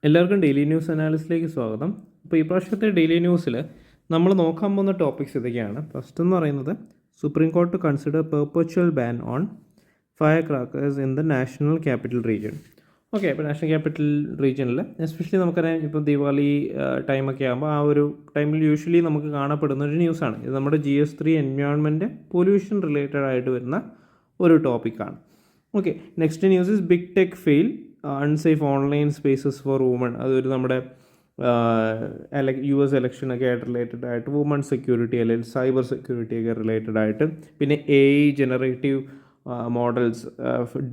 എല്ലാവർക്കും daily news അനാലിസിലേക്ക് സ്വാഗതം. അപ്പോൾ ഈ പ്രാവശ്യത്തെ ഡെയിലി ന്യൂസിൽ നമ്മൾ നോക്കാൻ പോകുന്ന ടോപ്പിക്സ് ഇതൊക്കെയാണ്. ഫസ്റ്റ് എന്ന് പറയുന്നത് supreme court consider perpetual ban on fire crackers in the national capital region. Okay, അപ്പോൾ നാഷണൽ ക്യാപിറ്റൽ റീജിയനിൽ എസ്പെഷ്യലി നമുക്കറിയാം, ഇപ്പോൾ ദിവാലി ടൈമൊക്കെ ആകുമ്പോൾ ആ ഒരു ടൈമിൽ യൂഷ്വലി നമുക്ക് കാണപ്പെടുന്ന ഒരു ന്യൂസാണ്. ഇത് നമ്മുടെ GS3 എൻവയോൺമെൻറ്റ് പൊല്യൂഷൻ റിലേറ്റഡ് ആയിട്ട് വരുന്ന ഒരു ടോപ്പിക്കാണ്. Okay, next news is big tech fail unsafe online spaces for women. അതൊരു നമ്മുടെ US ഇലക്ഷനൊക്കെ ആയിട്ട് റിലേറ്റഡ് ആയിട്ട് വുമൺ സെക്യൂരിറ്റി അല്ലെങ്കിൽ സൈബർ സെക്യൂരിറ്റി ഒക്കെ റിലേറ്റഡ് ആയിട്ട്, പിന്നെ AI generative models,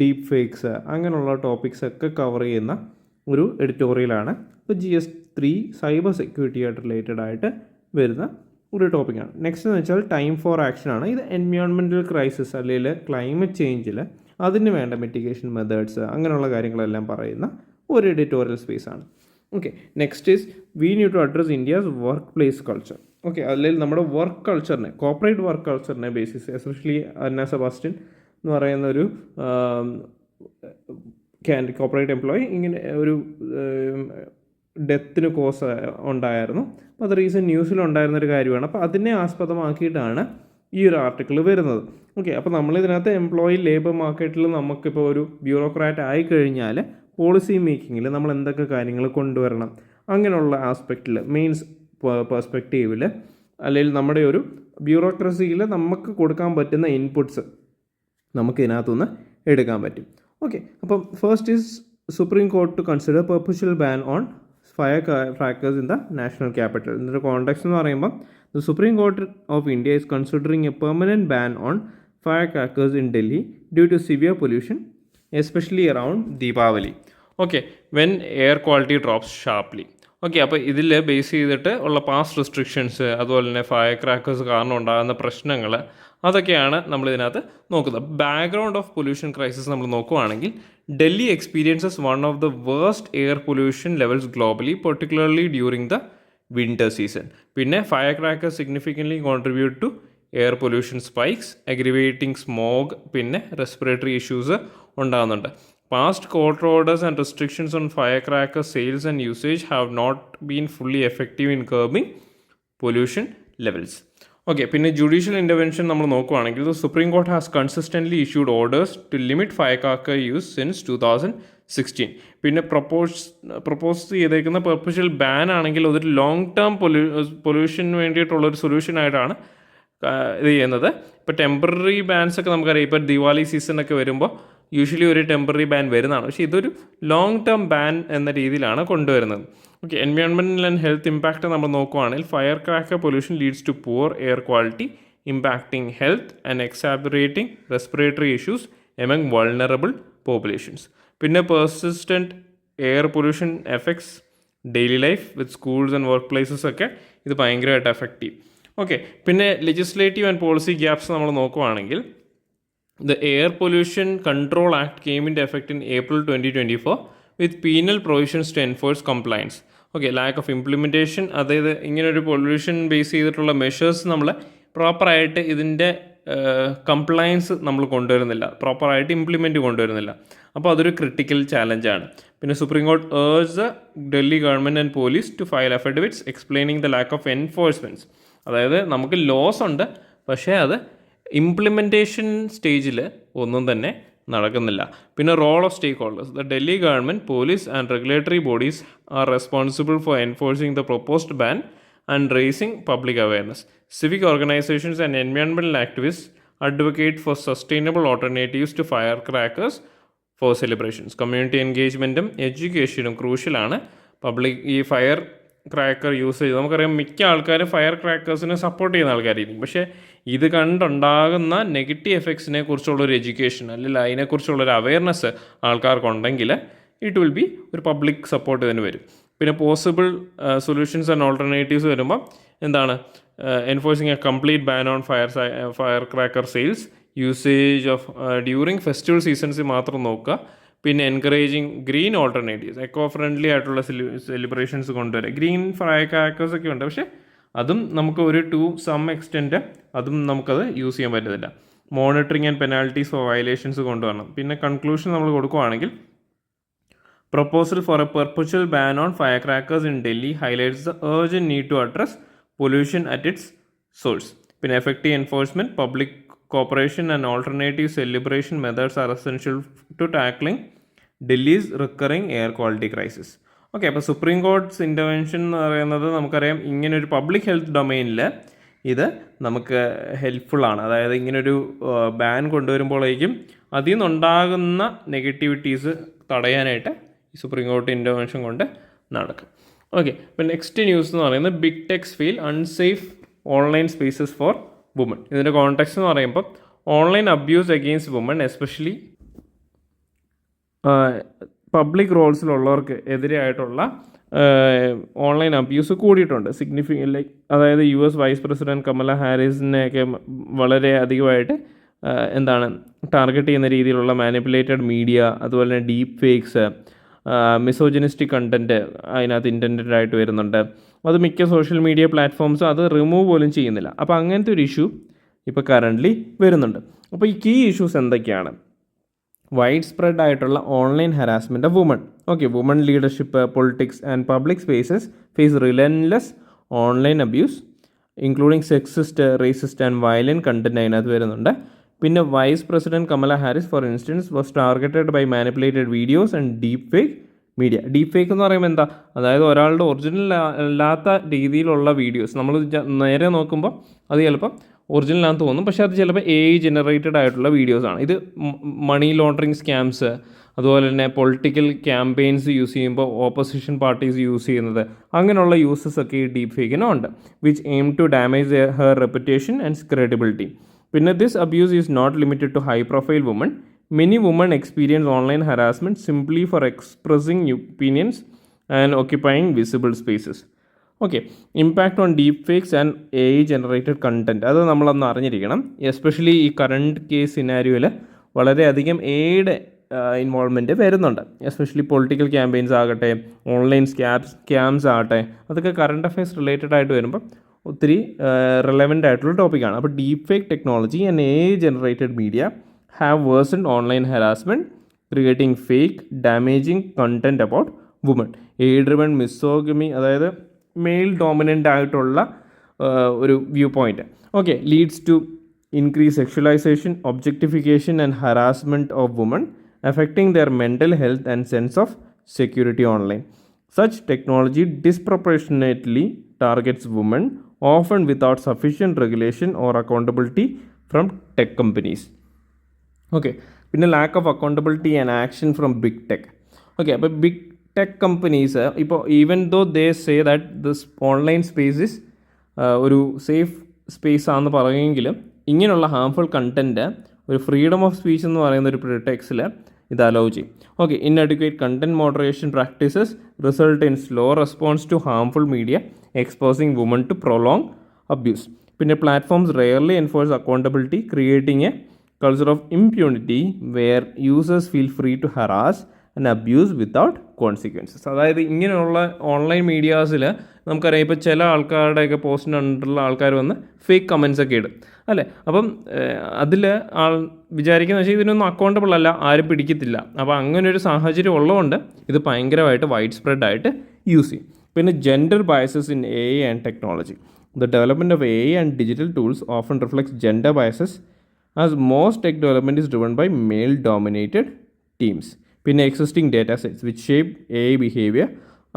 deep fakes, അങ്ങനെയുള്ള ടോപ്പിക്സ് ഒക്കെ കവർ ചെയ്യുന്ന ഒരു എഡിറ്റോറിയലാണ്. ഇപ്പോൾ GS3 സൈബർ സെക്യൂരിറ്റി ആയിട്ട് റിലേറ്റഡ് ആയിട്ട് വരുന്ന ഒരു ടോപ്പിക്കാണ്. നെക്സ്റ്റ് എന്ന് വെച്ചാൽ ടൈം ഫോർ ആക്ഷൻ ആണ്. ഇത് എൻവയോൺമെൻറ്റൽ ക്രൈസിസ് അല്ലെങ്കിൽ ക്ലൈമറ്റ് ചേഞ്ചിൽ അതിന് വേണ്ട മിറ്റിഗേഷൻ മെത്തേഡ്സ്, അങ്ങനെയുള്ള കാര്യങ്ങളെല്ലാം പറയുന്ന ഒരു എഡിറ്റോറിയൽ സ്പേസ് ആണ്. Okay, next is we need to address India's workplace culture. Okay, അല്ലെങ്കിൽ നമ്മുടെ വർക്ക് കൾച്ചറിനെ, കോർപ്പറേറ്റ് വർക്ക് കൾച്ചറിനെ ബേസിസ്, എസ്പെഷ്യലി അന്ന സെബാസ്റ്റ്യൻ എന്ന് പറയുന്ന ഒരു കോർപ്പറേറ്റ് എംപ്ലോയി ഇങ്ങനെ ഒരു ഡെത്തിന് കോസ് ഉണ്ടായിരുന്നു. അപ്പോൾ അത് റീസെൻറ്റ് ന്യൂസിലുണ്ടായിരുന്നൊരു കാര്യമാണ്. അപ്പോൾ അതിനെ ആസ്പദമാക്കിയിട്ടാണ് ഈ ഒരു ആർട്ടിക്കിൾ വരുന്നത്. ഓക്കെ, അപ്പോൾ നമ്മളിതിനകത്ത് എംപ്ലോയി ലേബർ മാർക്കറ്റിൽ നമുക്കിപ്പോൾ ഒരു ബ്യൂറോക്രാറ്റ് ആയിക്കഴിഞ്ഞാൽ പോളിസി മേക്കിങ്ങിൽ നമ്മൾ എന്തൊക്കെ കാര്യങ്ങൾ കൊണ്ടുവരണം, അങ്ങനെയുള്ള ആസ്പെക്റ്റിൽ, മെയിൻസ് പെർസ്പെക്റ്റീവിൽ, അല്ലെങ്കിൽ നമ്മുടെ ഒരു ബ്യൂറോക്രസിയിൽ നമുക്ക് കൊടുക്കാൻ പറ്റുന്ന ഇൻപുട്സ് നമുക്ക് ഇതിനകത്തുനിന്ന് എടുക്കാൻ പറ്റും. ഓക്കെ, അപ്പം first is supreme court to consider perpetual ban on fire crackers in the national capital. ഇതിൻ്റെ കോണ്ടെക്സ്റ്റ് എന്ന് പറയുമ്പോൾ the Supreme Court of India is considering a permanent ban on firecrackers in Delhi due to severe pollution, especially around 𝗖𝗶𝗃𝗶𝗆. Okay, when air quality drops sharply. Okay, അപ്പോൾ ഇതിൽ base ചെയ്തിട്ട് ഉള്ള past restrictions, അതുപോലെ തന്നെ fire crackers കാരണം ഉണ്ടാകുന്ന പ്രശ്നങ്ങൾ, അതൊക്കെയാണ് നമ്മളിതിനകത്ത് നോക്കുന്നത്. ബാക്ക്ഗ്രൗണ്ട് ഓഫ് പൊല്യൂഷൻ ക്രൈസിസ് നമ്മൾ നോക്കുകയാണെങ്കിൽ, Delhi experiences one of the worst air pollution levels globally, particularly during the winter season. പിന്നെ fire crackers significantly contribute to air pollution spikes, aggravating smog, പിന്നെ റെസ്പിറേറ്ററി ഇഷ്യൂസ് ഉണ്ടാകുന്നുണ്ട്. Past court orders and restrictions on fire cracker sales and usage have not been fully effective in curbing pollution levels. Okay, പിന്നെ judicial intervention നമ്മൾ നോക്കുകയാണെങ്കിൽ, supreme court has consistently issued orders to limit fire cracker use since 2016. പിന്നെ propose ചെയ്തേക്കുന്ന പെർപച്വൽ ban ആണെങ്കിൽ അതൊരു long term പൊല്യൂഷന് വേണ്ടിയിട്ടുള്ളൊരു സൊല്യൂഷനായിട്ടാണ് ഇത് ചെയ്യുന്നത്. ഇപ്പോൾ ടെമ്പററി ബാൻസ് ഒക്കെ നമുക്കറിയാം, ഇപ്പോൾ ദിവാലി സീസണൊക്കെ വരുമ്പോൾ യൂഷ്വലി ഒരു ടെമ്പററി ബാൻ വരുന്നതാണ്. പക്ഷേ ഇതൊരു ലോങ് ടേം ബാൻ എന്ന രീതിയിലാണ് കൊണ്ടുവരുന്നത്. Okay, environmental and health impact നമ്മൾ നോക്കുകയാണെങ്കിൽ, firecracker pollution leads to poor air quality, impacting health and exacerbating respiratory issues among vulnerable populations. പിന്നെ persistent air pollution effects daily life with schools and workplaces ഒക്കെ ഇത് ഭയങ്കരമായിട്ട് effect ചെയ്യും. Okay, പിന്നെ legislative and policy gaps നമ്മൾ നോക്കുകയാണെങ്കിൽ, the air pollution control act came in effect in April 2024 with penal provisions to enforce compliance. Okay, lack of implementation, അതായത് ഇങ്ങനൊരു pollution base ചെയ്തിട്ടുള്ള മെഷേഴ്സ് നമ്മൾ പ്രോപ്പറായിട്ട് ഇതിൻ്റെ കംപ്ലയൻസ് നമ്മൾ കൊണ്ടുവരുന്നില്ല, പ്രോപ്പറായിട്ട് ഇംപ്ലിമെൻറ്റ് കൊണ്ടുവരുന്നില്ല. അപ്പോൾ അതൊരു ക്രിട്ടിക്കൽ ചാലഞ്ചാണ്. പിന്നെ supreme court urge the Delhi government and police to file affidavits explaining the lack of enforcements. അതായത് നമുക്ക് ലോസ് ഉണ്ട്, പക്ഷേ അത് ഇംപ്ലിമെൻറ്റേഷൻ സ്റ്റേജിൽ ഒന്നും തന്നെ നടക്കുന്നില്ല. പിന്നെ role of stakeholders, the Delhi government, police and regulatory bodies are responsible for enforcing the proposed ban and raising public awareness. Civic organizations and environmental activists advocate for sustainable alternatives to firecrackers for celebrations. Community engagementum educationum crucial ആണ്. Public ഈ fire cracker usage, നമുക്കറിയാം മിക്ക ആൾക്കാരും fire ക്രാക്കേഴ്സിനെ support ചെയ്യുന്ന ആൾക്കാരായിരിക്കും. പക്ഷേ ഇത് കണ്ടുണ്ടാകുന്ന negative എഫക്ട്സിനെ കുറിച്ചുള്ളൊരു എഡ്യൂക്കേഷൻ, അല്ലെങ്കിൽ അതിനെക്കുറിച്ചുള്ളൊരു അവയർനെസ് ആൾക്കാർക്കുണ്ടെങ്കിൽ ഇറ്റ് വിൽ ബി ഒരു പബ്ലിക് സപ്പോർട്ട് ഇതിന് വരും. പിന്നെ പോസിബിൾ സൊല്യൂഷൻസ് ആൻഡ് ഓൾട്ടർനേറ്റീവ്സ് വരുമ്പോൾ എന്താണ്, enforcing a complete ban on fire cracker sales, usage of during festival സീസൺസിൽ മാത്രം നോക്കുക. പിന്നെ encouraging green alternatives, eco friendly ആയിട്ടുള്ള സെലിബ്രേഷൻസ് കൊണ്ടുവരിക. ഗ്രീൻ ഫയർ ക്രാക്കേഴ്സ് ഒക്കെ ഉണ്ട്, പക്ഷേ അതും നമുക്ക് ഒരു ടു സം എക്സ്റ്റെൻറ്റ് അതും നമുക്കത് യൂസ് ചെയ്യാൻ പറ്റത്തില്ല. Monitoring and penalties for violations കൊണ്ടുവരണം. പിന്നെ കൺക്ലൂഷൻ നമ്മൾ കൊടുക്കുകയാണെങ്കിൽ, Proposal for a perpetual ban on firecrackers in Delhi highlights the urgent need to address pollution at its source. പിന്നെ effective enforcement, public cooperation and alternative celebration methods are essential to tackling Delhi's recurring air quality crisis. Okay, അപ്പോൾ supreme കോർട്ട്സ് intervention എന്ന് പറയുന്നത് നമുക്കറിയാം ഇങ്ങനൊരു public health ഡൊമൈനിൽ ഇത് നമുക്ക് ഹെൽപ്ഫുള്ളാണ്. അതായത് ഇങ്ങനൊരു ബാൻ കൊണ്ടുവരുമ്പോഴേക്കും അതിൽ നിന്നുണ്ടാകുന്ന നെഗറ്റിവിറ്റീസ് തടയാനായിട്ട് ഈ സുപ്രീം കോർട്ട് ഇൻ്റർവെൻഷൻ കൊണ്ട് നടക്കും. ഓക്കെ, ഇപ്പോൾ നെക്സ്റ്റ് ന്യൂസ് എന്ന് പറയുന്നത് big techs feel unsafe online spaces for women. ഇതിൻ്റെ കോൺടെക്സ്റ്റ് എന്ന് പറയുമ്പോൾ online abuse against women especially public റോൾസിലുള്ളവർക്ക് എതിരെയായിട്ടുള്ള ഓൺലൈൻ അബ്യൂസ് കൂടിയിട്ടുണ്ട് ലൈക്ക് അതായത് US വൈസ് പ്രസിഡൻറ്റ് കമല ഹാരിസിനെയൊക്കെ വളരെ അധികമായിട്ട് ടാർഗറ്റ് ചെയ്യുന്ന രീതിയിലുള്ള മാനിപ്പുലേറ്റഡ് മീഡിയ, അതുപോലെ തന്നെ ഡീപ്പ് ഫേക്സ്, മിസോജിനിസ്റ്റിക് കണ്ടൻറ്റ് അതിനകത്ത് ഇൻറ്റൻറ്റഡ് ആയിട്ട് വരുന്നുണ്ട്. അത് മിക്ക സോഷ്യൽ മീഡിയ പ്ലാറ്റ്ഫോംസും അത് റിമൂവ് പോലും ചെയ്യുന്നില്ല. അപ്പോൾ അങ്ങനത്തെ ഒരു ഇഷ്യൂ ഇപ്പോൾ കറൻ്റ്ലി വരുന്നുണ്ട്. അപ്പോൾ ഈ കീ ഇഷ്യൂസ് എന്തൊക്കെയാണ്? വൈഡ് സ്പ്രെഡ് ആയിട്ടുള്ള online harassment of women. Okay, women leadership, politics and public spaces face relentless online abuse including sexist, racist and violent content അതിനകത്ത് വരുന്നുണ്ട്. പിന്നെ vice president Kamala Harris for instance was targeted by manipulated videos and deep fake media. Deep fake എന്ന് പറയുമ്പോൾ എന്താ? അതായത് ഒരാളുടെ original അല്ലാത്ത രീതിയിലുള്ള വീഡിയോസ് നമ്മൾ നേരെ നോക്കുമ്പോൾ അത് ചിലപ്പോൾ ഒറിജിനലാണെന്ന് തോന്നും, പക്ഷേ അത് ചിലപ്പോൾ AI ജനറേറ്റഡ് ആയിട്ടുള്ള വീഡിയോസാണ്. ഇത് മണി ലോണ്ടറിങ് സ്കാംസ്, അതുപോലെ തന്നെ പൊളിറ്റിക്കൽ ക്യാമ്പയിൻസ് യൂസ് ചെയ്യുമ്പോൾ ഓപ്പോസിഷൻ പാർട്ടീസ് യൂസ് ചെയ്യുന്നത്, അങ്ങനെയുള്ള യൂസസ് ഒക്കെ ഈ ഡീപ്പ് ഫേക്കിനുണ്ട്, which aim to damage her reputation and credibility. പിന്നെ this abuse is not limited to high profile women. Many women experience online harassment simply for expressing opinions and occupying visible spaces. Okay, impact on deep fakes and AI generated content അത് നമ്മളൊന്ന് അറിഞ്ഞിരിക്കണം. Especially ഈ current case സിനാരിയോയിൽ വളരെയധികം AIയുടെ involvement വരുന്നുണ്ട്. Especially political campaigns ആകട്ടെ, online scams ആകട്ടെ, അതൊക്കെ current affairs related ആയിട്ട് വരുമ്പോൾ ഒത്തിരി റെലവൻ്റ് ആയിട്ടുള്ള ടോപ്പിക്കാണ്. അപ്പോൾ deep fake technology and AI generated media have worsened online harassment, creating fake, damaging content about women. AI-driven misogyny, അതായത് മെയിൽ ഡോമിനൻ്റ് ആയിട്ടുള്ള ഒരു viewpoint, okay, leads to increase sexualisation, objectification and harassment of women, affecting their mental health and sense of security online. Such technology disproportionately targets women, often without sufficient regulation or accountability from tech companies. Okay, പിന്നെ lack of accountability and action from big tech. Okay, അപ്പോൾ big tech companies ഇപ്പോൾ even though they say that this online space is ഒരു safe space ആണെന്ന് പറയുമെങ്കിലും ഇങ്ങനെയുള്ള harmful content ഒരു freedom of speech എന്ന് പറയുന്ന ഒരു പ്രിടെക്സിൽ ഇത് അലോ ചെയ്യും. Okay, inadequate content moderation practices result in slow response to harmful media exposing women to prolong abuse. പിന്നെ platforms rarely enforce accountability, creating A culture of impunity where users feel free to harass and abuse without consequences. അതായത് ഇങ്ങനെയുള്ള online മീഡിയാസിൽ നമുക്കറിയാം ഇപ്പോൾ ചില ആൾക്കാരുടെയൊക്കെ പോസ്റ്റിന് അണ്ടറുള്ള ആൾക്കാർ വന്ന് fake comments ഒക്കെ ഇടും അല്ലേ. അപ്പം അതിൽ വിചാരിക്കുന്ന വെച്ചാൽ ഇതിനൊന്നും അക്കൗണ്ടബിൾ അല്ല, ആരും പിടിക്കത്തില്ല. അപ്പോൾ അങ്ങനെ ഒരു സാഹചര്യം ഉള്ളതുകൊണ്ട് ഇത് ഭയങ്കരമായിട്ട് വൈഡ് സ്പ്രെഡ് ആയിട്ട് യൂസ് ചെയ്യും. പിന്നെ gender biases in AI and technology. The development of AI and digital tools often reflects gender biases as most tech development is driven by male-dominated teams. പിന്നെ existing data sets which shape AI behavior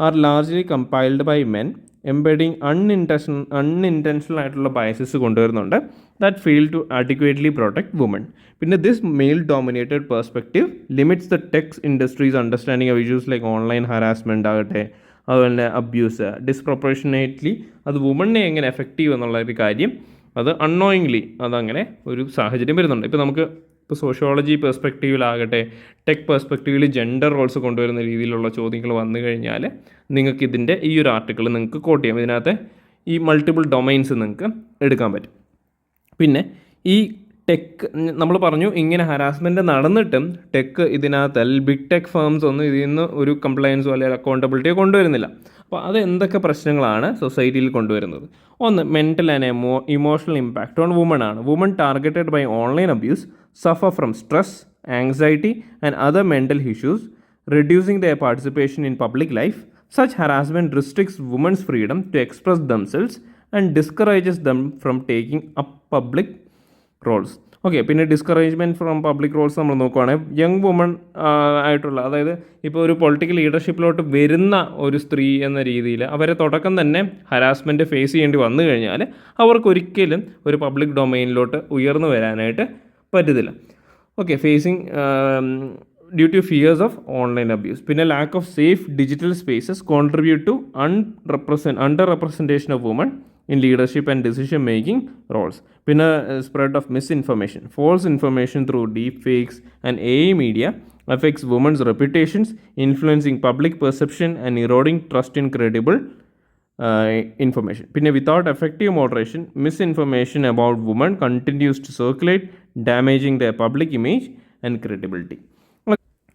are largely compiled by men, embedding unintentional ആയിട്ടുള്ള biases കൊണ്ടുവരുന്നുണ്ട് that fail to adequately protect women. പിന്നെ this male-dominated perspective limits the tech industry's understanding of issues like online harassment ആകട്ടെ, അതുപോലെ abuse, ഡിസ്പ്രൊപ്പോർഷനേറ്റ്ലി അത് വുമണിനെ എങ്ങനെ effect ചെയ്യും എന്നുള്ള ഒരു കാര്യം അത് അൺനോയിങ്ലി അതങ്ങനെ ഒരു സാഹചര്യം വരുന്നുണ്ട്. ഇപ്പോൾ നമുക്ക് ഇപ്പോൾ സോഷ്യോളജി പെർസ്പെക്റ്റീവിലാകട്ടെ, ടെക് പെർസ്പെക്റ്റീവിൽ ജെൻഡർ റോൾസ് കൊണ്ടുവരുന്ന രീതിയിലുള്ള ചോദ്യങ്ങൾ വന്നു കഴിഞ്ഞാൽ നിങ്ങൾക്ക് ഇതിൻ്റെ ഈ ഒരു ആർട്ടിക്കിൾ നിങ്ങൾക്ക് കോട്ട് ചെയ്യാം. ഇതിനകത്ത് ഈ മൾട്ടിപ്പിൾ ഡൊമൈൻസ് നിങ്ങൾക്ക് എടുക്കാൻ പറ്റും. പിന്നെ ഈ ടെക് നമ്മൾ പറഞ്ഞു ഇങ്ങനെ ഹരാസ്മെൻറ്റ് നടന്നിട്ടും ടെക് ഇതിനകത്ത് ബിഗ് ടെക് ഫേംസ് ഒന്നും ഇതിൽ നിന്ന് ഒരു കംപ്ലയൻസോ അല്ലെങ്കിൽ അക്കൗണ്ടബിലിറ്റിയോ കൊണ്ടുവരുന്നില്ല. അപ്പോൾ അത് എന്തൊക്കെ പ്രശ്നങ്ങളാണ് സൊസൈറ്റിയിൽ കൊണ്ടുവരുന്നത്? ഒന്ന്, mental and emotional impact on women ആണ്. Women targeted by online abuse suffer from stress, anxiety and other mental issues reducing their participation in public life. Such harassment restricts women's freedom to express themselves and discourages them from taking up public roles. Okay, പിന്നെ discouragement from public Rolls നമ്മൾ നോക്കുവാണെങ്കിൽ young woman ആയിട്ടുള്ള, അതായത് ഇപ്പോൾ ഒരു political ലീഡർഷിപ്പിലോട്ട് വരുന്ന ഒരു സ്ത്രീ എന്ന രീതിയിൽ അവരെ തുടക്കം തന്നെ ഹരാസ്മെൻറ്റ് ഫേസ് ചെയ്യേണ്ടി വന്നു കഴിഞ്ഞാൽ അവർക്കൊരിക്കലും ഒരു പബ്ലിക് ഡൊമൈനിലോട്ട് ഉയർന്നു വരാനായിട്ട് പറ്റത്തില്ല. Okay, facing due to fears of online abuse. പിന്നെ lack of safe digital spaces contribute to underrepresentation of women in leadership and decision making roles. പിന്നെ spread of misinformation, false information through deep fakes and AI media affects women's reputations, influencing public perception and eroding trust in credible information. പിന്നെ without effective moderation, misinformation about women continues to circulate, damaging their public image and credibility.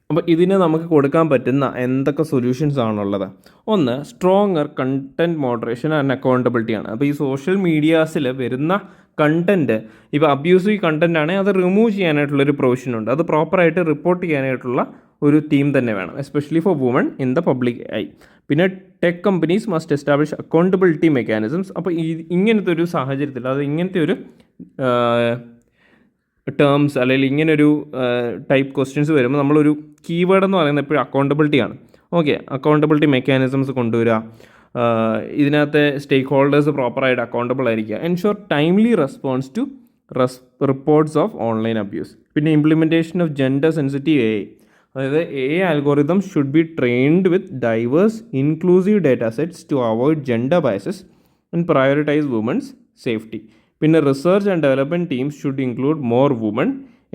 അപ്പോൾ ഇതിന് നമുക്ക് കൊടുക്കാൻ പറ്റുന്ന എന്തൊക്കെ solutions ആണുള്ളത്? ഒന്ന്, stronger content moderation and accountability ആണ്. അപ്പോൾ ഈ സോഷ്യൽ മീഡിയാസിൽ വരുന്ന കണ്ടൻറ്റ്, ഇപ്പോൾ അബ്യൂസീവ് കണ്ടൻറ് ആണെങ്കിൽ അത് റിമൂവ് ചെയ്യാനായിട്ടുള്ളൊരു പ്രൊവിഷനുണ്ട്. അത് പ്രോപ്പറായിട്ട് റിപ്പോർട്ട് ചെയ്യാനായിട്ടുള്ള ഒരു ടീം തന്നെ വേണം, especially for women in the public eye. പിന്നെ tech companies must establish accountability mechanisms. അപ്പോൾ ഇങ്ങനത്തെ ഒരു സാഹചര്യത്തിൽ, അത് ഇങ്ങനത്തെ ഒരു ടേംസ് അല്ലെങ്കിൽ ഇങ്ങനൊരു ടൈപ്പ് ക്വസ്റ്റ്യൻസ് വരുമ്പോൾ നമ്മളൊരു കീവേഡ് എന്ന് പറയുന്നത് എപ്പോഴും അക്കൗണ്ടബിലിറ്റിയാണ്. ഓക്കെ, അക്കൗണ്ടബിലിറ്റി മെക്കാനിസംസ് കൊണ്ടുവരിക, ഇതിനകത്തെ സ്റ്റേക്ക് ഹോൾഡേഴ്സ് പ്രോപ്പറായിട്ട് അക്കൗണ്ടബിൾ ആയിരിക്കുക, ensure timely response to reports of online abuse. പിന്നെ implementation of gender sensitive A I, അതായത് A I algorithm should be trained with diverse inclusive data sets to avoid gender biases and prioritise women's safety. പിന്നെ research and development teams should include more women,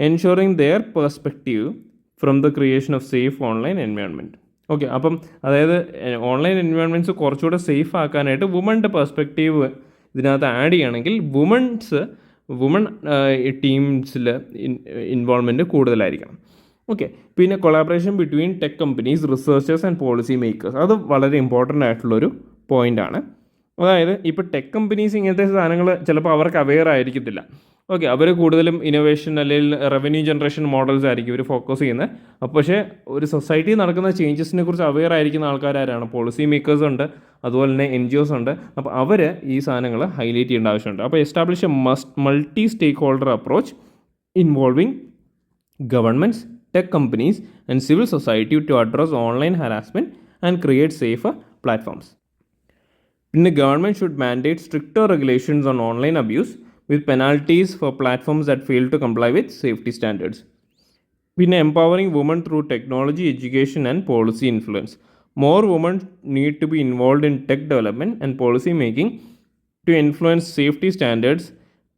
ensuring their perspective from the creation of safe online environment. Okay, അപ്പം അതായത് online environments കുറച്ചുകൂടെ safe ആക്കാനായിട്ട് വുമൻ്റെ perspective ഇതിനകത്ത് add ചെയ്യുകയാണെങ്കിൽ woman ടീംസിൽ involvement കൂടുതലായിരിക്കണം. Okay, പിന്നെ collaboration between tech companies, researchers and policy makers, അത് വളരെ ഇമ്പോർട്ടൻ്റ് ആയിട്ടുള്ളൊരു പോയിൻ്റാണ്. അതായത് ഇപ്പോൾ ടെക് കമ്പനീസ് ഇങ്ങനത്തെ സാധനങ്ങൾ ചിലപ്പോൾ അവർക്ക് അവെയർ ആയിരിക്കത്തില്ല. ഓക്കെ, അവർ കൂടുതലും ഇന്നോവേഷൻ അല്ലെങ്കിൽ റവന്യൂ ജനറേഷൻ മോഡൽസ് ആയിരിക്കും ഇവർ ഫോക്കസ് ചെയ്യുന്നത്. അപ്പോൾ പക്ഷേ ഒരു സൊസൈറ്റിയിൽ നടക്കുന്ന ചേഞ്ചസിനെ കുറിച്ച് അവെയർ ആയിരിക്കുന്ന ആൾക്കാരാണ്, പോളിസി മേക്കേഴ്സ് ഉണ്ട്, അതുപോലെ തന്നെ NGOs ഉണ്ട്. അപ്പോൾ അവർ ഈ സാധനങ്ങൾ ഹൈലൈറ്റ് ചെയ്യേണ്ട ആവശ്യമുണ്ട്. അപ്പോൾ establish a multi stakeholder approach involving governments, tech companies and civil society to address online harassment and create safer platforms. പിന്നെ government should mandate stricter regulations on online abuse with penalties for platforms that fail to comply with safety standards. പിന്നെ empowering women through technology, education and policy influence. More women need to be involved in tech development and policy making to influence safety standards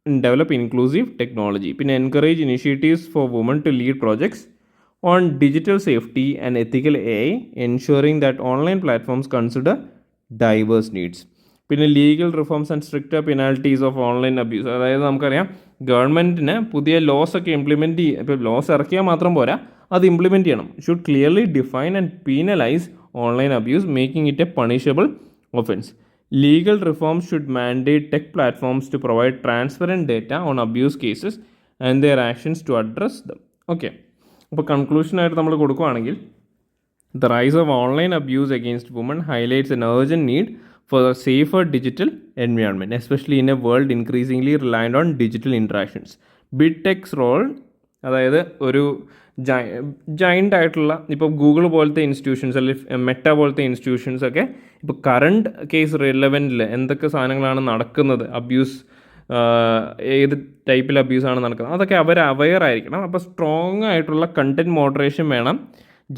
and develop inclusive technology. പിന്നെ encourage initiatives for women to lead projects on digital safety and ethical AI, ensuring that online platforms consider diverse needs. പിന്നെ legal reforms and stricter penalties of online abuse. അതായത് നമുക്കറിയാം ഗവൺമെൻറ്റിന് പുതിയ loss ഒക്കെ implement ചെയ്യും. ഇപ്പോൾ loss ഇറക്കിയാൽ മാത്രം പോരാ, അത് ഇംപ്ലിമെൻറ്റ് ചെയ്യണം. Should clearly define and penalise online abuse, making it a punishable offence. Legal reforms should mandate tech platforms to provide transparent data on abuse cases and their actions to address them. Okay, അപ്പോൾ കൺക്ലൂഷനായിട്ട് നമ്മൾ കൊടുക്കുകയാണെങ്കിൽ, the rise of online abuse against women highlights an urgent need for a safer digital environment, especially in a world increasingly reliant on digital interactions. Big tech's role, അതായത് ഒരു giant ആയിട്ടുള്ള ഇപ്പോൾ Google പോലത്തെ institutions അല്ലെങ്കിൽ Meta പോലത്തെ institutions ഒക്കെ ഇപ്പോൾ current case റിലവൻറ്റിൽ എന്തൊക്കെ സാധനങ്ങളാണ് നടക്കുന്നത്, അബ്യൂസ് ഏത് ടൈപ്പിൽ അബ്യൂസാണ് നടക്കുന്നത്, അതൊക്കെ അവർ അവെയർ ആയിരിക്കണം. അപ്പോൾ സ്ട്രോങ് ആയിട്ടുള്ള കണ്ടൻറ് മോഡറേഷൻ വേണം,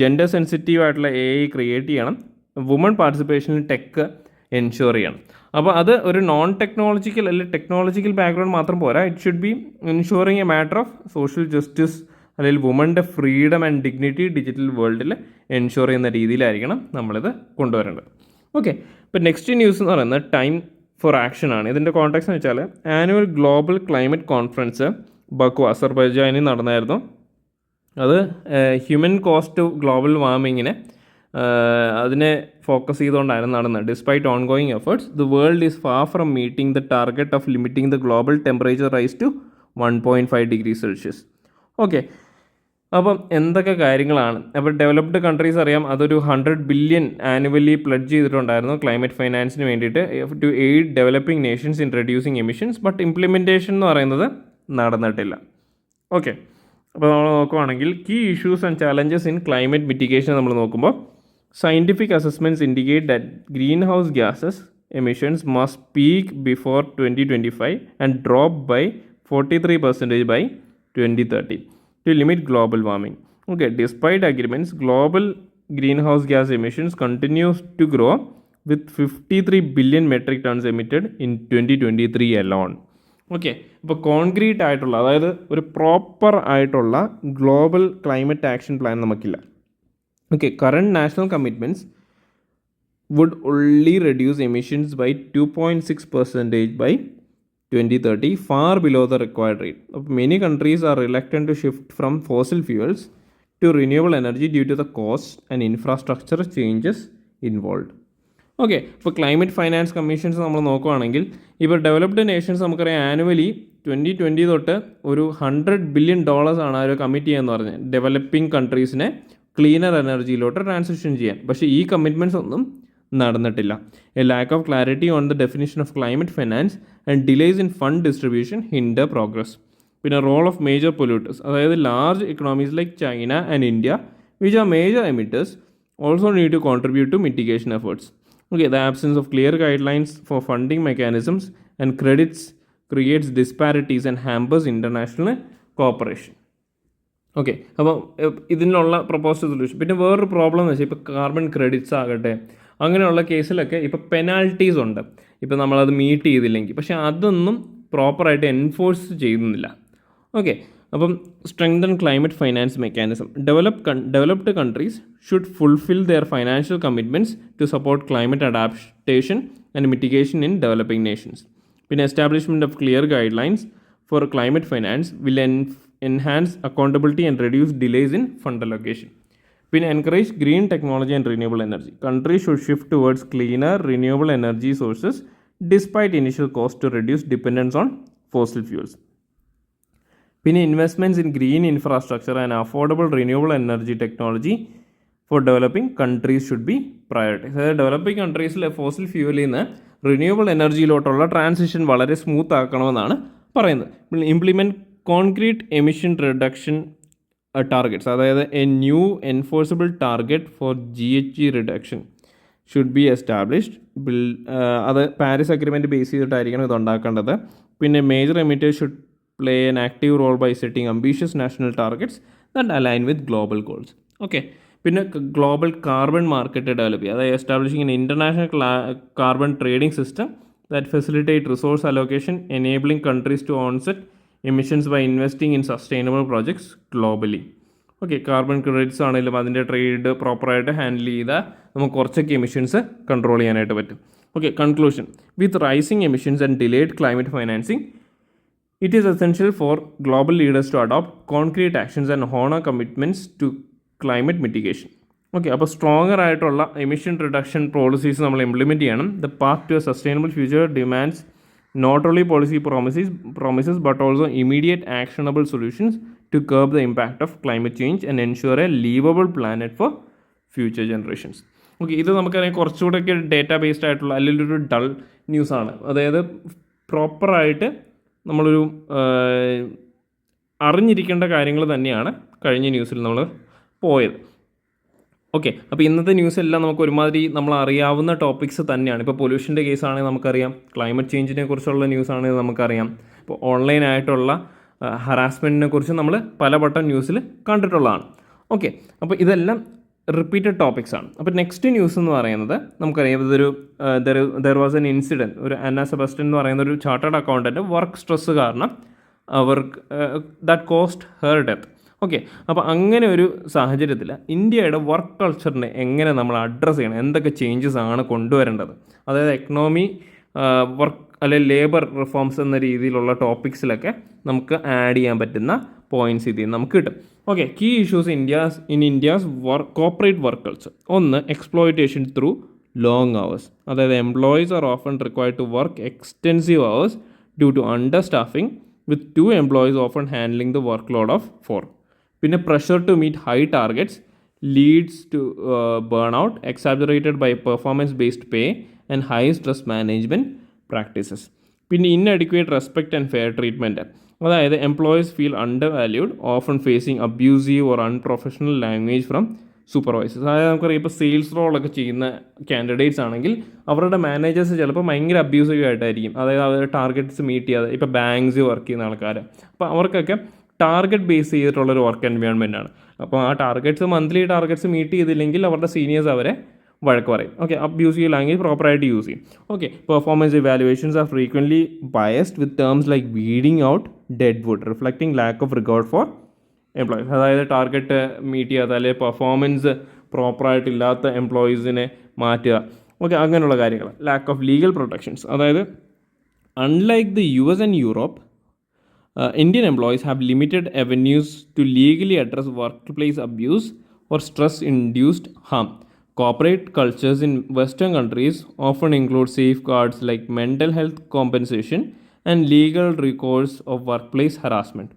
ജെൻഡർ സെൻസിറ്റീവ് ആയിട്ടുള്ള AI ക്രിയേറ്റ് ചെയ്യണം, വുമൺ പാർട്ടിസിപ്പേഷനിൽ ടെക്ക് എൻഷുർ ചെയ്യണം. അപ്പോൾ അത് ഒരു നോൺ ടെക്നോളജിക്കൽ അല്ലെങ്കിൽ ടെക്നോളജിക്കൽ ബാക്ക്ഗ്രൗണ്ട് മാത്രം പോരാ, it should be ensuring A matter of social justice അല്ലെങ്കിൽ വുമൻ്റെ ഫ്രീഡം ആൻഡ് ഡിഗ്നിറ്റി ഡിജിറ്റൽ വേൾഡിൽ എൻഷുർ ചെയ്യുന്ന രീതിയിലായിരിക്കണം നമ്മളിത് കൊണ്ടുവരേണ്ടത്. ഓക്കെ, ഇപ്പോൾ നെക്സ്റ്റ് ന്യൂസ് എന്ന് പറയുന്നത് ടൈം ഫോർ ആക്ഷൻ ആണ്. ഇതിൻ്റെ കോൺടാക്ട്സ് എന്ന് വെച്ചാൽ annual global climate conference Baku അസർബൈജാനിൽ നടന്നായിരുന്നു. അത് ഹ്യൂമൻ കോസ്റ്റ് ഗ്ലോബൽ വാർമിങ്ങിനെ അതിനെ ഫോക്കസ് ചെയ്തുകൊണ്ടായിരുന്നു നടന്നത്. Despite ongoing efforts, the world is far from meeting the target of limiting the global temperature rise to 1.5 degrees Celsius. Okay, അപ്പം എന്തൊക്കെ കാര്യങ്ങളാണ്? അപ്പോൾ ഡെവലപ്ഡ് കൺട്രീസ് അറിയാം, അതൊരു 100 ബില്യൺ ആനുവലി പ്ലഡ്ജ് ചെയ്തിട്ടുണ്ടായിരുന്നു ക്ലൈമറ്റ് ഫൈനാൻസിന് വേണ്ടിയിട്ട് to aid developing nations in reducing emissions. But implementation എന്ന് പറയുന്നത് നടന്നിട്ടില്ല. ഓക്കെ, അപ്പോൾ നമ്മൾ നോക്കുവാണെങ്കിൽ key issues and challenges in climate mitigation നമ്മൾ നോക്കുമ്പോൾ scientific assessments indicate that greenhouse gases emissions must peak before 2025 and drop by 43% by 2030 to limit global warming. Okay, despite agreements, global greenhouse gas emissions continues to grow with 53 billion metric tons emitted in 2023 alone. Okay, ഇപ്പോൾ concrete ആയിട്ടുള്ള, അതായത് ഒരു proper ആയിട്ടുള്ള global climate action plan നമുക്കില്ല. Okay, current national commitments would only reduce emissions by 2.6% by 2030, far below the required rate. Many countries are reluctant to shift from fossil fuels to renewable energy due to the cost and infrastructure changes involved. Okay, ഇപ്പോൾ climate finance commissions നമ്മൾ നോക്കുകയാണെങ്കിൽ ഇപ്പോൾ developed Nations നമുക്കറിയാം annually 2020 തൊട്ട് ഒരു $100 billion ആണ് ആ ഒരു കമ്മിറ്റ് ചെയ്യാന്ന് പറഞ്ഞത് ഡെവലപ്പിംഗ് കൺട്രീസിനെ ക്ലീനർ എനർജിയിലോട്ട് ട്രാൻസിഷൻ ചെയ്യാൻ. പക്ഷേ ഈ കമ്മിറ്റ്മെൻറ്റ്സ് ഒന്നും നടന്നിട്ടില്ല. A lack of clarity on the definition of climate finance and delays in fund distribution hinder progress. പിന്നെ റോൾ ഓഫ് മേജർ പൊല്യൂട്ടേഴ്സ്, അതായത് large economies like China and India which are major emitters also need to contribute to mitigation efforts. Okay, the absence of clear guidelines for funding mechanisms and credits creates disparities and hampers international cooperation. Okay, അപ്പോൾ ഇതിനുള്ള proposed solution. പിന്നെ വേറൊരു problem എന്ന് വെച്ചാൽ ഇപ്പോൾ carbon credits ആകട്ടെ, അങ്ങനെയുള്ള കേസിലൊക്കെ ഇപ്പോൾ പെനാൽറ്റീസ് ഉണ്ട് ഇപ്പോൾ നമ്മളത് മീറ്റ് ചെയ്തില്ലെങ്കിൽ. പക്ഷേ അതൊന്നും പ്രോപ്പറായിട്ട് എൻഫോഴ്സ് ചെയ്യുന്നില്ല. ഓക്കെ, അപ്പം strengthen climate finance mechanism. Developed countries should fulfil their financial commitments to support climate adaptation and mitigation in developing nations. പിന്നെ establishment of clear guidelines for climate finance will enhance accountability and reduce delays in fund allocation. പിന്നെ encourage green technology and renewable energy. Countries should shift towards cleaner renewable energy sources despite initial cost to reduce dependence on fossil fuels. പിന്നെ investments in green infrastructure and affordable renewable energy technology for developing countries should be prioritised. അതായത് developing കൺട്രീസിലെ fossil ഫ്യൂലിൽ നിന്ന് renewable എനർജിയിലോട്ടുള്ള transition വളരെ smooth ആക്കണമെന്നാണ് പറയുന്നത്. Implement concrete emission reduction targets, അതായത് a new enforceable target for GHG reduction should be established. അത് പാരീസ് അഗ്രിമെൻറ്റ് ബേസ് ചെയ്തിട്ടായിരിക്കണം ഇത് ഉണ്ടാക്കേണ്ടത്. പിന്നെ major emitters should play an active role by setting ambitious national targets that align with global goals. Okay, പിന്നെ global carbon market develop ചെയ്യുക, അതായത് establishing an international carbon trading system that facilitate resource allocation enabling countries to onset emissions by investing in sustainable projects globally. Okay, carbon credits ആണെങ്കിലും അതിൻ്റെ trade പ്രോപ്പറായിട്ട് handle ചെയ്താൽ നമുക്ക് കുറച്ചൊക്കെ emissions control ചെയ്യാനായിട്ട് പറ്റും. Okay, conclusion. With rising emissions and delayed climate financing, it is essential for global leaders to adopt concrete actions and honor commitments to climate mitigation. Okay, അപ്പോൾ stronger ആയിട്ടുള്ള emission reduction policies നമ്മൾ implement ചെയ്യണം. The path to a sustainable future demands not only policy promises but also immediate actionable solutions to curb the impact of climate change and ensure a livable planet for future generations. Okay, ഇത് നമുക്കറിയാം കുറച്ചുകൂടെയൊക്കെ data based ആയിട്ടുള്ള അല്ലെങ്കിൽ ഒരു dull ന്യൂസാണ്. അതായത് പ്രോപ്പറായിട്ട് നമ്മളൊരു അറിഞ്ഞിരിക്കേണ്ട കാര്യങ്ങൾ തന്നെയാണ് കഴിഞ്ഞ ന്യൂസിൽ നമ്മൾ പോയത്. ഓക്കെ, അപ്പോൾ ഇന്നത്തെ ന്യൂസ് എല്ലാം നമുക്ക് ഒരുമാതിരി നമ്മൾ അറിയാവുന്ന ടോപ്പിക്സ് തന്നെയാണ്. ഇപ്പോൾ പൊല്യൂഷൻ്റെ കേസാണെങ്കിൽ നമുക്കറിയാം, ക്ലൈമറ്റ് ചേഞ്ചിനെ കുറിച്ചുള്ള ന്യൂസാണെങ്കിൽ നമുക്കറിയാം, ഇപ്പോൾ ഓൺലൈനായിട്ടുള്ള ഹറാസ്മെൻറ്റിനെ കുറിച്ച് നമ്മൾ പലവട്ടം ന്യൂസിൽ കണ്ടിട്ടുള്ളതാണ്. ഓക്കെ, അപ്പോൾ ഇതെല്ലാം റിപ്പീറ്റഡ് ടോപ്പിക്സ് ആണ്. അപ്പോൾ നെക്സ്റ്റ് ന്യൂസ് എന്ന് പറയുന്നത് നമുക്കറിയാം, ഇതൊരു ദർ വാസ് എൻ ഇൻസിഡൻറ്റ്. ഒരു അന്ന സെബാസ്റ്റ്യൻ എന്ന് പറയുന്ന ഒരു ചാർട്ടേഡ് അക്കൗണ്ടൻറ്റ് വർക്ക് സ്ട്രെസ് കാരണം അവർക്ക് that cost her death. Okay, അപ്പോൾ അങ്ങനെ ഒരു സാഹചര്യത്തിൽ ഇന്ത്യയുടെ വർക്ക് കൾച്ചറിനെ എങ്ങനെ നമ്മൾ അഡ്രസ്സ് ചെയ്യണം, എന്തൊക്കെ ചേഞ്ചസ് ആണ് കൊണ്ടുവരേണ്ടത്, അതായത് എക്കണോമി, വർക്ക് അല്ലെങ്കിൽ ലേബർ റിഫോംസ് എന്ന രീതിയിലുള്ള ടോപ്പിക്സിലൊക്കെ നമുക്ക് ആഡ് ചെയ്യാൻ പറ്റുന്ന പോയിൻറ്റ്സ് ഇതിൽ നമുക്ക് കിട്ടും. Okay, key issues in India's corporate work culture. ഒന്ന്, എക്സ്പ്ലോയിറ്റേഷൻ ത്രൂ ലോങ് അവേഴ്സ്, അതായത് employees are often required to work extensive hours due to understaffing with 2 employees often handling the workload of 4. പിന്നെ pressure to meet high targets leads to burnout exaggerated by performance based pay and high stress management practices. പിന്നെ inadequate respect and fair treatment, അതായത് employees feel under valued, often facing abusive or unprofessional language from supervisors. അതായത് നമുക്കറിയാം ഇപ്പോൾ sales റോളൊക്കെ ചെയ്യുന്ന candidates ആണെങ്കിൽ അവരുടെ managers ചിലപ്പോൾ ഭയങ്കര അബ്യൂസീവ് ആയിട്ടായിരിക്കും. അതായത് അവർ ടാർഗറ്റ്സ് മീറ്റ് ചെയ്യാതെ, ഇപ്പോൾ ബാങ്ക്സ് വർക്ക് ചെയ്യുന്ന ആൾക്കാർ, അപ്പോൾ അവർക്കൊക്കെ ടാർഗറ്റ് ബേസ് ചെയ്തിട്ടുള്ളൊരു വർക്ക് എൻവയോൺമെൻ്റ് ആണ്. അപ്പോൾ ആ ടാർഗറ്റ്സ് മന്ത്ലി ടാർഗറ്റ്സ് മീറ്റ് ചെയ്തില്ലെങ്കിൽ അവരുടെ സീനിയേഴ്സ് അവരെ വഴക്ക് പറയും. ഓക്കെ, അബ്യൂസീവ് ലാംഗ്വേജ് പ്രോപ്പറായിട്ട് യൂസ് ചെയ്യും. Okay, performance evaluations are frequently biased with terms like weeding out dead wood, reflecting lack of regard for employees. അതായത് ടാർഗറ്റ് മീറ്റ് ചെയ്യാത്ത അല്ലെങ്കിൽ പെർഫോമൻസ് പ്രോപ്പറായിട്ടില്ലാത്ത എംപ്ലോയീസിനെ മാറ്റുക. ഓക്കെ, അങ്ങനെയുള്ള കാര്യങ്ങൾ. ലാക്ക് ഓഫ് ലീഗൽ പ്രൊട്ടക്ഷൻസ്, അതായത് unlike the US and Europe, Indian employees have limited avenues to legally address workplace abuse or stress-induced harm. Corporate cultures in Western countries often include safeguards like mental health compensation and legal recourse of workplace harassment.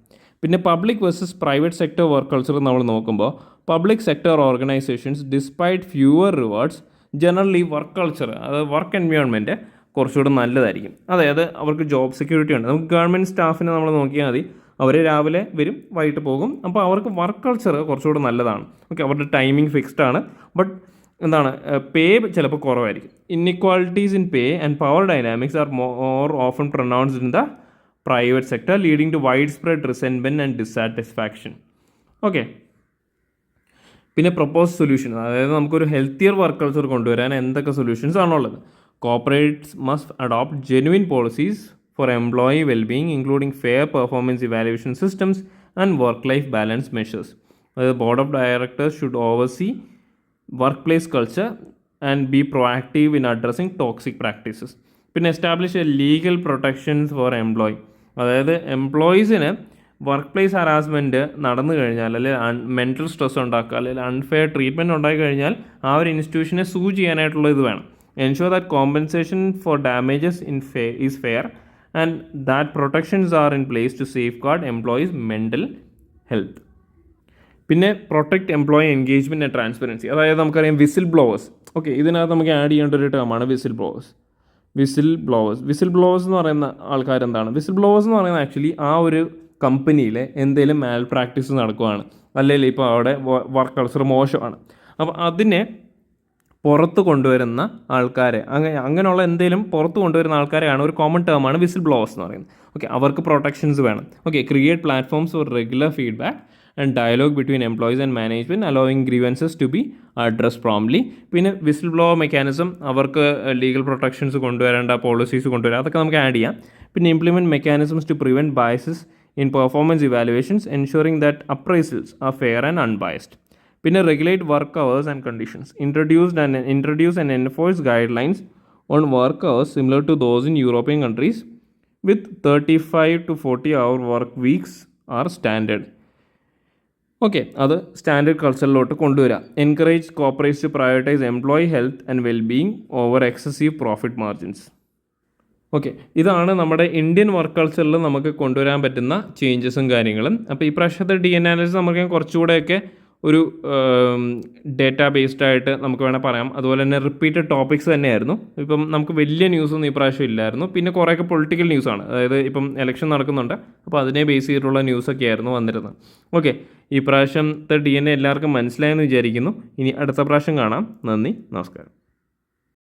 പിന്നെ public versus private sector work culture നമ്മൾ നോക്കുമ്പോൾ public sector organisations despite fewer rewards generally work culture, അതായത് work environment കുറച്ചുകൂടെ നല്ലതായിരിക്കും. അതായത് അവർക്ക് job security ഉണ്ട്. നമുക്ക് ഗവൺമെൻറ് സ്റ്റാഫിനെ നമ്മൾ നോക്കിയാൽ മതി, അവർ രാവിലെ വരും വൈകിട്ട് പോകും. അപ്പോൾ അവർക്ക് വർക്ക് കൾച്ചർ കുറച്ചുകൂടെ നല്ലതാണ്. ഓക്കെ, അവരുടെ ടൈമിംഗ് ഫിക്സ്ഡ് ആണ്. ബട്ട് എന്താണ്, പേ ചിലപ്പോൾ കുറവായിരിക്കും. Inequalities in pay and power dynamics are more often pronounced in the private sector, leading to widespread resentment and dissatisfaction. Okay, പിന്നെ പ്രൊപ്പോസ് സൊല്യൂഷൻ, അതായത് നമുക്കൊരു ഹെൽത്തിയർ വർക്ക് കൾച്ചർ കൊണ്ടുവരാൻ എന്തൊക്കെ solutions ആണുള്ളത്? Corporates must adopt genuine policies for employee well-being, including fair performance evaluation systems and work-life balance measures. The board of directors should oversee workplace culture and be proactive in addressing toxic practices. പിന്നെ establish a legal protections for employee, അതായത് എംപ്ലോയീസിന് work place harassment നടന്നു കഴിഞ്ഞാൽ, അല്ലെങ്കിൽ mental stress ഉണ്ടാക്കുക, അല്ലെങ്കിൽ unfair treatment ഉണ്ടായി കഴിഞ്ഞാൽ ആ ഒരു ഇൻസ്റ്റിറ്റ്യൂഷനെ സൂ ചെയ്യാനായിട്ടുള്ള ഇത് വേണം. Ensure that compensation for damages is fair and that protections are in place to safeguard employees' mental health. പിന്നെ protect employee engagement and transparency, അതായത് നമുക്കറിയാം വിസിൽ ബ്ലോവേഴ്സ്. ഓക്കെ, ഇതിനകത്ത് നമുക്ക് ആഡ് ചെയ്യേണ്ട ഒരു ടേമാണ് വിസിൽ ബ്ലോവേഴ്സ്. വിസിൽ ബ്ലോവേഴ്സ് എന്ന് പറയുന്ന ആൾക്കാരെന്താണ്? Whistle blowers എന്ന് പറയുന്നത് ആക്ച്വലി ആ ഒരു കമ്പനിയിലെ എന്തെങ്കിലും മാൽ പ്രാക്ടീസ് നടക്കുകയാണ്, അല്ലെങ്കിൽ ഇപ്പോൾ അവിടെ വർക്ക് കൾച്ചർ മോശമാണ്, അപ്പോൾ അതിനെ പുറത്ത് കൊണ്ടുവരുന്ന ആൾക്കാരെ, അങ്ങനെയുള്ള എന്തെങ്കിലും പുറത്ത് കൊണ്ടുവരുന്ന ആൾക്കാരെയാണ് ഒരു കോമൺ ടേമാണ് വിസിൽ ബ്ലോവേഴ്സ് എന്ന് പറയുന്നത്. ഓക്കെ, അവർക്ക് പ്രൊട്ടക്ഷൻസ് വേണം. Okay, create platforms for regular feedback and dialogue between employees and management allowing grievances to be address promptly. പിന്നെ വിസിൽ ബ്ലോവർ മെക്കാനിസം, അവർക്ക് ലീഗൽ പ്രൊട്ടക്ഷൻസ് കൊണ്ടുവരേണ്ട പോളിസീസ് കൊണ്ടുവരാം, അതൊക്കെ നമുക്ക് ആഡ് ചെയ്യാം. പിന്നെ implement mechanisms to prevent biases in performance evaluations, ensuring that appraisals are fair and unbiased. പിന്നെ regulate work hours and conditions, introduce and enforce guidelines on work hours similar to those in European countries with 35 to 40 hour work weeks are standard. Okay, അത് standard കൾച്ചറിലോട്ട് കൊണ്ടുവരാം. Encourage corporates to prioritise employee health and wellbeing over excessive profit margins. Okay, ഇതാണ് നമ്മുടെ Indian work കൾച്ചറിൽ നമുക്ക് കൊണ്ടുവരാൻ പറ്റുന്ന ചേഞ്ചസും കാര്യങ്ങളും. അപ്പോൾ ഈ പ്രാവശ്യത്തെ ഡി അനാലിസിസ് നമുക്ക് കുറച്ചുകൂടെയൊക്കെ ഒരു ഡേറ്റാ ബേസ്ഡ് ആയിട്ട് നമുക്ക് വേണേൽ പറയാം. അതുപോലെ തന്നെ റിപ്പീറ്റഡ് ടോപ്പിക്സ് തന്നെയായിരുന്നു. ഇപ്പം നമുക്ക് വലിയ ന്യൂസൊന്നും ഈ പ്രാവശ്യം ഇല്ലായിരുന്നു. പിന്നെ കുറേയൊക്കെ പൊളിറ്റിക്കൽ ന്യൂസാണ്, അതായത് ഇപ്പം ഇലക്ഷൻ നടക്കുന്നുണ്ട്, അപ്പോൾ അതിനെ ബേസ് ചെയ്തിട്ടുള്ള ന്യൂസൊക്കെ ആയിരുന്നു വന്നിരുന്നത്. ഓക്കെ, ഈ പ്രാവശ്യത്തെ DNA എല്ലാവർക്കും മനസ്സിലായെന്ന് വിചാരിക്കുന്നു. ഇനി അടുത്ത പ്രാവശ്യം കാണാം. നന്ദി, നമസ്കാരം.